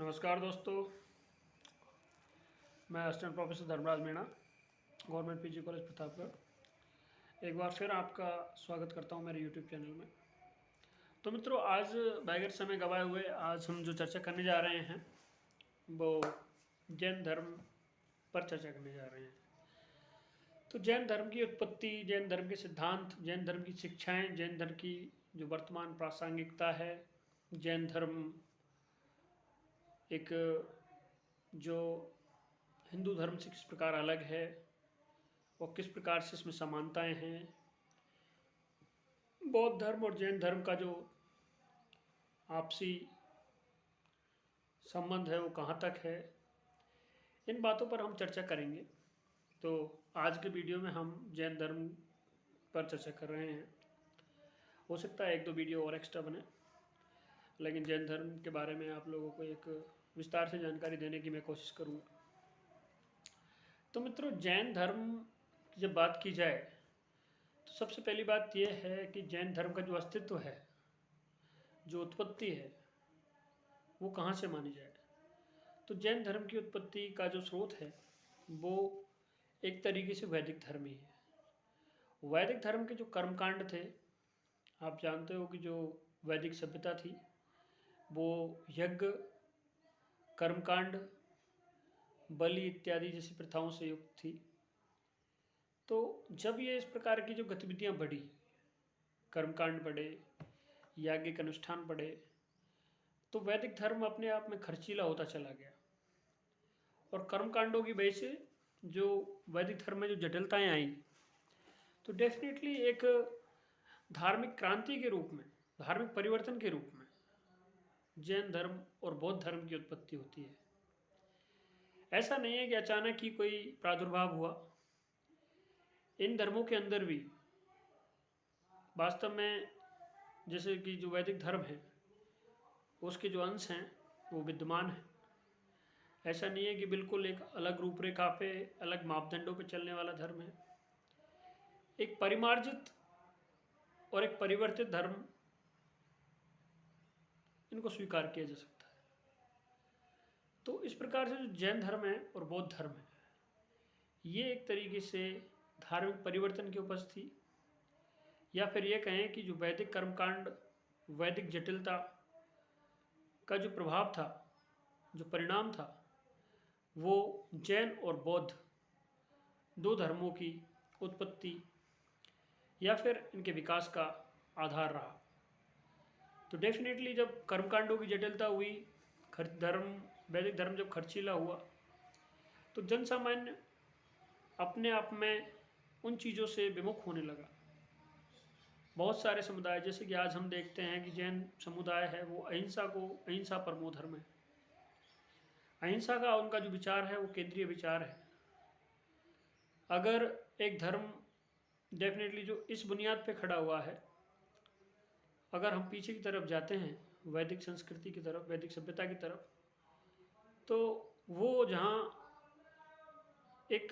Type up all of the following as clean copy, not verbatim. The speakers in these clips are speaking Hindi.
नमस्कार दोस्तों, मैं assistant professor Dharmraj Meena, government PG college Pratapgarh. एक बार फिर आपका स्वागत करता हूं मेरे यूट्यूब चैनल में। तो मित्रों, आज बगैर समय गवाए हुए आज हम जो चर्चा करने जा रहे हैं वो जैन धर्म पर चर्चा करने जा रहे हैं। तो जैन धर्म की उत्पत्ति, जैन धर्म के सिद्धांत, जैन धर्म की शिक्षाएँ, जैन धर्म की जो वर्तमान प्रासंगिकता है, जैन धर्म एक जो हिंदू धर्म से किस प्रकार अलग है और किस प्रकार से इसमें समानताएं हैं, बौद्ध धर्म और जैन धर्म का जो आपसी संबंध है वो कहाँ तक है, इन बातों पर हम चर्चा करेंगे। तो आज के वीडियो में हम जैन धर्म पर चर्चा कर रहे हैं। हो सकता है एक दो वीडियो और एक्स्ट्रा बने, लेकिन जैन धर्म के बारे में आप लोगों को एक विस्तार से जानकारी देने की मैं कोशिश करूँगा। तो मित्रों, जैन धर्म की जब बात की जाए तो सबसे पहली बात यह है कि जैन धर्म का जो अस्तित्व है, जो उत्पत्ति है, वो कहाँ से मानी जाए। तो जैन धर्म की उत्पत्ति का जो स्रोत है वो एक तरीके से वैदिक धर्म ही है। वैदिक धर्म के जो कर्मकांड थे, आप जानते हो कि जो वैदिक सभ्यता थी वो यज्ञ, कर्मकांड, बलि इत्यादि जैसी प्रथाओं से युक्त थी। तो जब ये इस प्रकार की जो गतिविधियां बढ़ी, कर्मकांड बढ़े, याज्ञिक अनुष्ठान बढ़े, तो वैदिक धर्म अपने आप में खर्चीला होता चला गया। और कर्मकांडों की वजह से जो वैदिक धर्म में जो जटिलताएं आई, तो डेफिनेटली एक धार्मिक क्रांति के रूप में, धार्मिक परिवर्तन के रूप में जैन धर्म और बौद्ध धर्म की उत्पत्ति होती है। ऐसा नहीं है कि अचानक ही कोई प्रादुर्भाव हुआ। इन धर्मों के अंदर भी वास्तव में जैसे कि जो वैदिक धर्म है उसके जो अंश हैं वो विद्यमान हैं। ऐसा नहीं है कि बिल्कुल एक अलग रूपरेखा पे, अलग मापदंडों पे चलने वाला धर्म है। एक परिमार्जित और एक परिवर्तित धर्म, इनको स्वीकार किया जा सकता है। तो इस प्रकार से जो जैन धर्म है और बौद्ध धर्म है, ये एक तरीके से धार्मिक परिवर्तन की उपज थी, या फिर ये कहें कि जो वैदिक कर्मकांड, वैदिक जटिलता का जो प्रभाव था, जो परिणाम था, वो जैन और बौद्ध दो धर्मों की उत्पत्ति या फिर इनके विकास का आधार रहा। तो डेफिनेटली जब कर्मकांडों की जटिलता हुई, वैदिक धर्म जब खर्चीला हुआ, तो जन सामान्य अपने आप में उन चीज़ों से विमुख होने लगा। बहुत सारे समुदाय, जैसे कि आज हम देखते हैं कि जैन समुदाय है वो अहिंसा परमो धर्म है। अहिंसा का उनका जो विचार है वो केंद्रीय विचार है। अगर एक धर्म डेफिनेटली जो इस बुनियाद पे खड़ा हुआ है, अगर हम पीछे की तरफ जाते हैं, वैदिक संस्कृति की तरफ, वैदिक सभ्यता की तरफ, तो वो जहाँ एक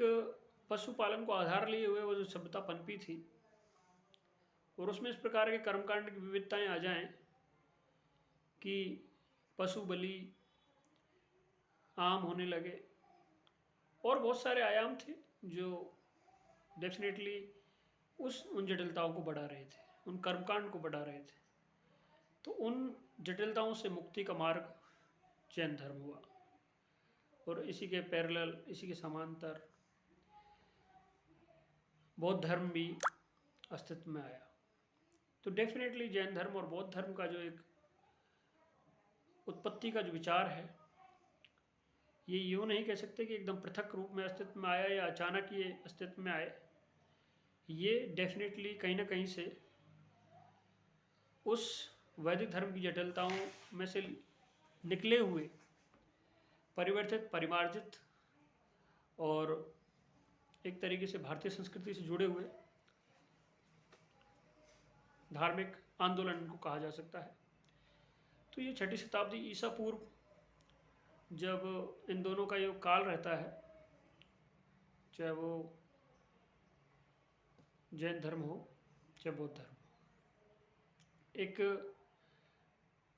पशुपालन को आधार लिए हुए वो जो सभ्यता पनपी थी, और उसमें इस प्रकार के कर्मकांड की विविधताएं आ जाएं कि पशु बलि आम होने लगे, और बहुत सारे आयाम थे जो डेफिनेटली उन जटिलताओं को बढ़ा रहे थे, उन कर्मकांड को बढ़ा रहे थे। तो उन जटिलताओं से मुक्ति का मार्ग जैन धर्म हुआ, और इसी के पैरेलल, इसी के समांतर बौद्ध धर्म भी अस्तित्व में आया। तो डेफिनेटली जैन धर्म और बौद्ध धर्म का जो एक उत्पत्ति का जो विचार है, ये यूँ नहीं कह सकते कि एकदम पृथक रूप में अस्तित्व में आया या अचानक ये अस्तित्व में आए। ये डेफिनेटली कहीं ना कहीं से उस वैदिक धर्म की जटिलताओं में से निकले हुए, परिवर्तित, परिमार्जित और एक तरीके से भारतीय संस्कृति से जुड़े हुए धार्मिक आंदोलन को कहा जा सकता है। तो ये 6वीं शताब्दी ईसा पूर्व जब इन दोनों का ये काल रहता है, चाहे वो जैन धर्म हो चाहे बौद्ध धर्म, एक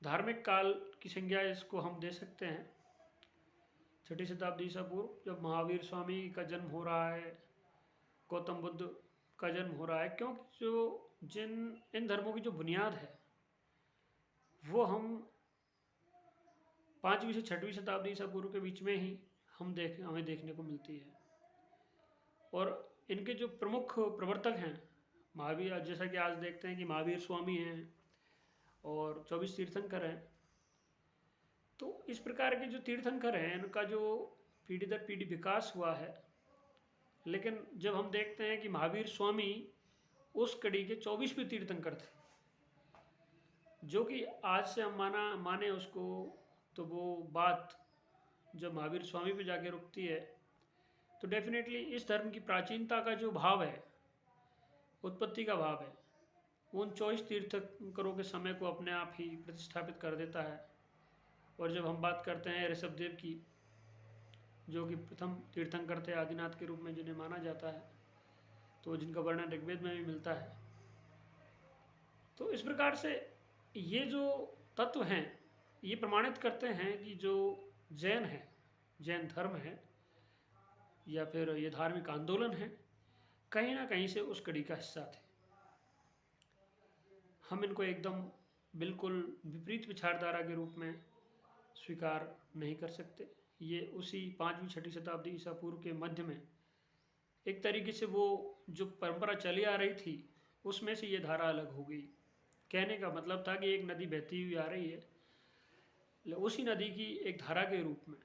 धार्मिक काल की संज्ञा इसको हम दे सकते हैं। छठी शताब्दी ईसा पूर्व, जब महावीर स्वामी का जन्म हो रहा है, गौतम बुद्ध का जन्म हो रहा है, क्योंकि जो इन धर्मों की जो बुनियाद है वो हम 5वीं से 6वीं शताब्दी ईसा पूर्व के बीच में ही हमें देखने को मिलती है। और इनके जो प्रमुख प्रवर्तक हैं महावीर, जैसा कि आज देखते हैं कि महावीर स्वामी हैं और 24 तीर्थंकर हैं। तो इस प्रकार के जो तीर्थंकर हैं इनका जो पीढ़ी दर पीढ़ी विकास हुआ है, लेकिन जब हम देखते हैं कि महावीर स्वामी उस कड़ी के 24वें तीर्थंकर थे, जो कि आज से हम माने उसको, तो वो बात जब महावीर स्वामी पे जाके रुकती है तो डेफिनेटली इस धर्म की प्राचीनता का जो भाव है, उत्पत्ति का भाव है, उन 24 तीर्थंकरों के समय को अपने आप ही प्रतिस्थापित कर देता है। और जब हम बात करते हैं ऋषभदेव की, जो कि प्रथम तीर्थंकर थे आदिनाथ के रूप में जिन्हें माना जाता है, तो जिनका वर्णन ऋग्वेद में भी मिलता है। तो इस प्रकार से ये जो तत्व हैं ये प्रमाणित करते हैं कि जो जैन है, जैन धर्म है या फिर ये धार्मिक आंदोलन है, कहीं ना कहीं से उस कड़ी का हिस्सा थे। हम इनको एकदम बिल्कुल विपरीत विचारधारा के रूप में स्वीकार नहीं कर सकते। ये उसी 5वीं 6वीं शताब्दी ईसा पूर्व के मध्य में एक तरीके से वो जो परंपरा चली आ रही थी उसमें से ये धारा अलग हो गई। कहने का मतलब था कि एक नदी बहती हुई आ रही है, उसी नदी की एक धारा के रूप में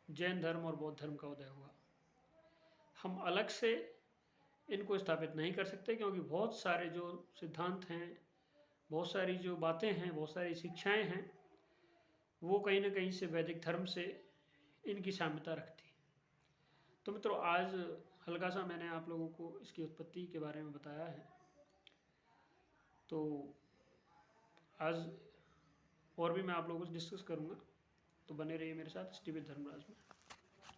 जैन धर्म और बौद्ध धर्म का उदय हुआ। हम अलग से इनको स्थापित नहीं कर सकते, क्योंकि बहुत सारे जो सिद्धांत हैं, बहुत सारी जो बातें हैं, बहुत सारी शिक्षाएं हैं, वो कहीं ना कहीं से वैदिक धर्म से इनकी साम्यता रखती। तो मित्रों, आज हल्का सा मैंने आप लोगों को इसकी उत्पत्ति के बारे में बताया है। तो आज और भी मैं आप लोगों से डिस्कस करूँगा, तो बने रहिए मेरे साथ टीवी धर्मराज में।